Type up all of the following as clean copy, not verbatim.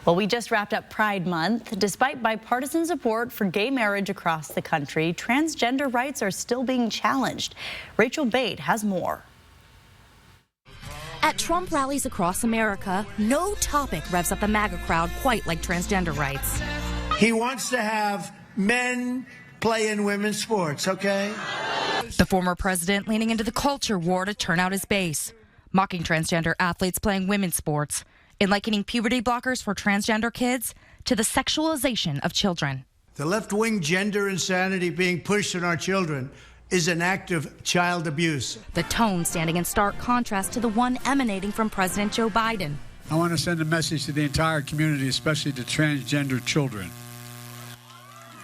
Well, we just wrapped up Pride Month. Despite bipartisan support for gay marriage across the country, transgender rights are still being challenged. Rachel Bate has more. At Trump rallies across America, no topic revs up the MAGA crowd quite like transgender rights. He wants to have men play in women's sports, okay? The former president leaning into the culture war to turn out his base, mocking transgender athletes playing women's sports, and likening puberty blockers for transgender kids to the sexualization of children. The left-wing gender insanity being pushed on our children is an act of child abuse. The tone standing in stark contrast to the one emanating from President Joe Biden. I want to send a message to the entire community, especially to transgender children.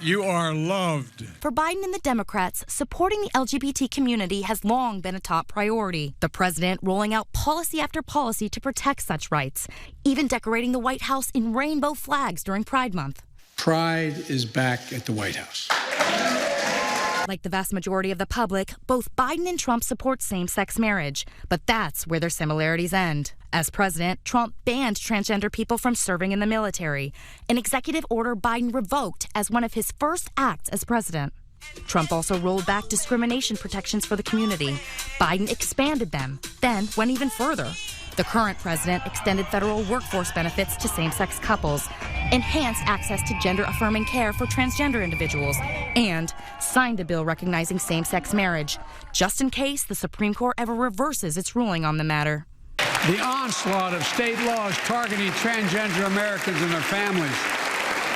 You are loved. For Biden and the Democrats, supporting the LGBT community has long been a top priority. The president rolling out policy after policy to protect such rights, even decorating the White House in rainbow flags during Pride Month. Pride is back at the White House. Like the vast majority of the public, both Biden and Trump support same-sex marriage, but that's where their similarities end. As president, Trump banned transgender people from serving in the military, an executive order Biden revoked as one of his first acts as president. Trump also rolled back discrimination protections for the community. Biden expanded them, then went even further. The current president extended federal workforce benefits to same-sex couples, enhanced access to gender-affirming care for transgender individuals, and signed a bill recognizing same-sex marriage, just in case the Supreme Court ever reverses its ruling on the matter. The onslaught of state laws targeting transgender Americans and their families,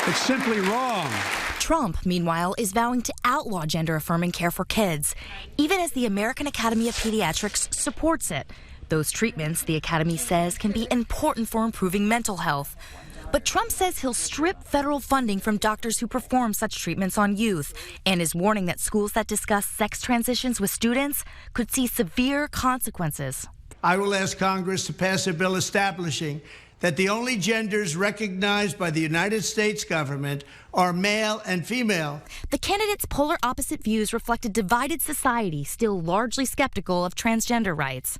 it's simply wrong. Trump, meanwhile, is vowing to outlaw gender-affirming care for kids, even as the American Academy of Pediatrics supports it. Those treatments, the Academy says, can be important for improving mental health. But Trump says he'll strip federal funding from doctors who perform such treatments on youth, and is warning that schools that discuss sex transitions with students could see severe consequences. I will ask Congress to pass a bill establishing that the only genders recognized by the United States government are male and female. The candidates' polar opposite views reflect a divided society still largely skeptical of transgender rights.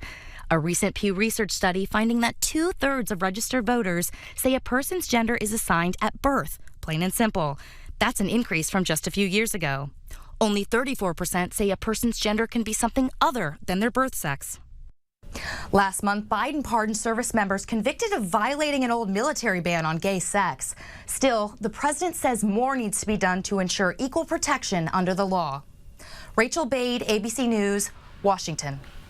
A recent Pew Research study finding that 2/3 of registered voters say a person's gender is assigned at birth, plain and simple. That's an increase from just a few years ago. Only 34% say a person's gender can be something other than their birth sex. Last month, Biden pardoned service members convicted of violating an old military ban on gay sex. Still, the president says more needs to be done to ensure equal protection under the law. Rachel Bate, ABC News, Washington.